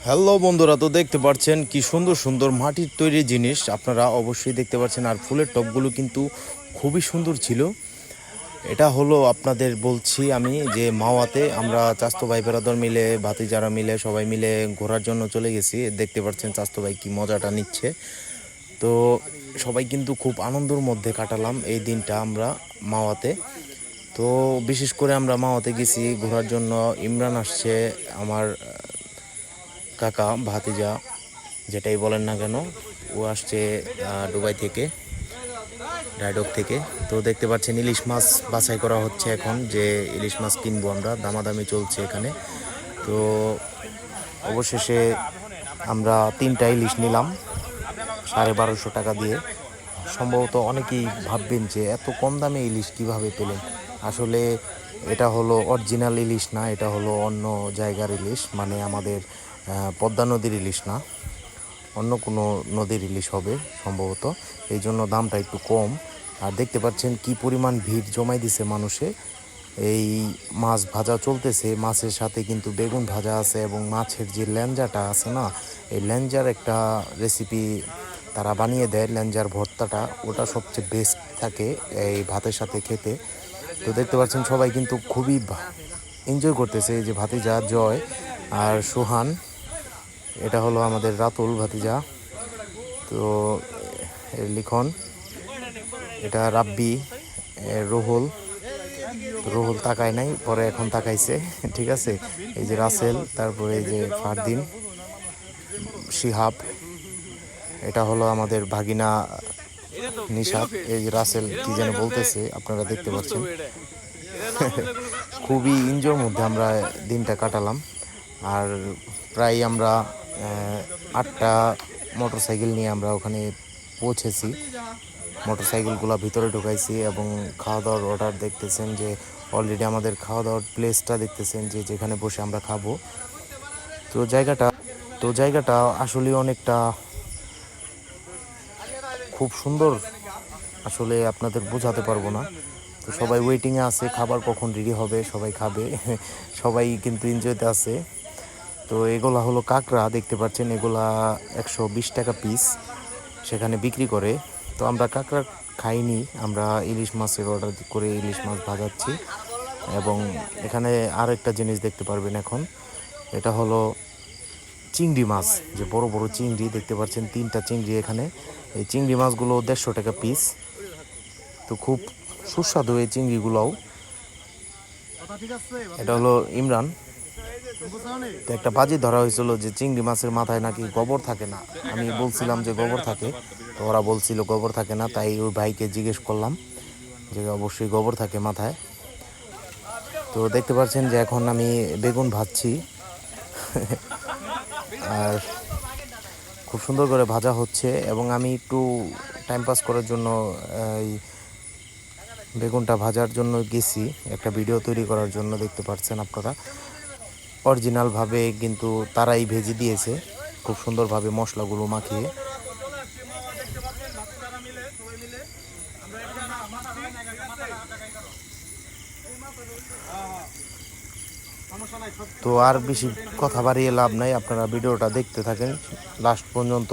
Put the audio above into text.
Hello বন্ধুরা, তো দেখতে পাচ্ছেন কি সুন্দর সুন্দর মাটির তৈরি জিনিস আপনারা অবশ্যই দেখতে পাচ্ছেন। আর ফুলের টবগুলো কিন্তু খুবই সুন্দর ছিল। এটা হলো আপনাদের বলছি আমি যে মাওয়াতে আমরা চাস্তো ভাই বেরাদর মিলে ভাতিজারা মিলে সবাই মিলে ঘোরার জন্য চলে গেছি। দেখতে পাচ্ছেন চাস্তো ভাই কি মজাটা নিচ্ছে। তো সবাই কিন্তু খুব আনন্দের মধ্যে কাটালাম এই দিনটা আমরা মাওয়াতে। তো বিশেষ করে আমরা মাওয়াতে গেছি ঘোরার জন্য। ইমরান আসছে, আমার কাকা ভাতিজা যেটাই বলেন না কেন, ও আসছে দুবাই থেকে, ডাইডক থেকে। তো দেখতে পাচ্ছেন ইলিশ মাছ বাছাই করা হচ্ছে এখন, যে ইলিশ মাছ কিনবো আমরা, দামাদামি চলছে এখানে। তো অবশেষে আমরা 3টা ইলিশ নিলাম 1250 টাকা দিয়ে। সম্ভবত অনেকেই ভাববেন যে এত কম দামে ইলিশ কিভাবে পেলেন। আসলে এটা হলো অরিজিনাল ইলিশ না, এটা হলো অন্য জায়গার ইলিশ, মানে আমাদের পদ্মা নদীর ইলিশ না, অন্য কোনো নদীর ইলিশ হবে সম্ভবত, এই জন্য দামটা একটু কম। আর দেখতে পাচ্ছেন কি পরিমাণ ভিড় জমাই দিছে মানুষে। এই মাছ ভাজা চলতেছে, মাছের সাথে কিন্তু বেগুন ভাজা আছে, এবং মাছের যে ল্যাঞ্জাটা আছে না, এই ল্যাঞ্জার একটা রেসিপি তারা বানিয়ে দেয়, ল্যাঞ্জার ভর্তাটা, ওটা সবচেয়ে বেস্ট থাকে এই ভাতের সাথে খেতে। তো দেখতে পাচ্ছেন সবাই কিন্তু খুবই এনজয় করতেছে, এই যে ভাতিজা জয় আর সোহান, এটা হলো আমাদের রাতুল ভাতিজা, তো লিখন, এটা রাব্বি, রুহুল, রুহুল তাকায় নাই, পরে এখন তাকাইছে। ঠিক আছে, এই যে রাসেল, তারপরে এই যে ফারদিন, শিহাব, এটা হলো আমাদের ভাগিনা নিশাত, এই যে রাসেল কি যেন বলতেছে আপনারা দেখতে পাচ্ছেন। খুবই এনজয়ের মধ্যে আমরা দিনটা কাটালাম। আর প্রায় আমরা 8টা মোটরসাইকেল নিয়ে আমরা ওখানে পৌঁছেছি, মোটরসাইকেলগুলো ভিতরে ঢুকাইছি, এবং খাওয়া দাওয়ার অর্ডার দেখতেছেন যে অলরেডি আমাদের খাওয়া দাওয়ার প্লেসটা দেখতেছেন যে যেখানে বসে আমরা খাবো। তো জায়গাটা আসলে অনেকটা খুব সুন্দর, আসলে আপনাদের বোঝাতে পারবো না। তো সবাই ওয়েটিংয়ে আছে, খাবার কখন রেডি হবে, সবাই খাবে। সবাই কিন্তু এনজয়তে আছে। তো এগুলা হলো কাঁকড়া, দেখতে পাচ্ছেন এগুলা 120 টাকা পিস সেখানে বিক্রি করে। তো আমরা কাঁকড়া খাইনি, আমরা ইলিশ মাছের অর্ডার করে ইলিশ মাছ ভাজাচ্ছি। এবং এখানে আরেকটা জিনিস দেখতে পারবেন এখন, এটা হলো চিংড়ি মাছ, যে বড় বড় চিংড়ি দেখতে পাচ্ছেন, 3টা চিংড়ি এখানে। এই চিংড়ি মাছগুলো 150 টাকা পিস। তো খুব সুস্বাদু এই চিংড়িগুলোও। এটা হলো ইমরান। তো একটা বাজি ধরা হয়েছিল যে চিংড়ি মাছের মাথায় নাকি গোবর থাকে না। আমি বলছিলাম যে গোবর থাকে, তো ওরা বলছিল গোবর থাকে না, তাই ওই ভাইকে জিজ্ঞেস করলাম যে অবশ্যই গোবর থাকে মাথায়। তো দেখতে পাচ্ছেন যে এখন আমি বেগুন ভাজছি। আর খুব সুন্দর করে ভাজা হচ্ছে, এবং আমি একটু টাইম পাস করার জন্য এই বেগুনটা ভাজার জন্য গেছি, একটা ভিডিও তৈরি করার জন্য। দেখতে পাচ্ছেন আপনারা অরিজিনালভাবে কিন্তু তারাই ভেজে দিয়েছে খুব সুন্দরভাবে মশলাগুলো মাখিয়ে। তো আর বেশি কথা বাড়িয়ে লাভ নাই, আপনারা ভিডিওটা দেখতে থাকেন লাস্ট পর্যন্ত।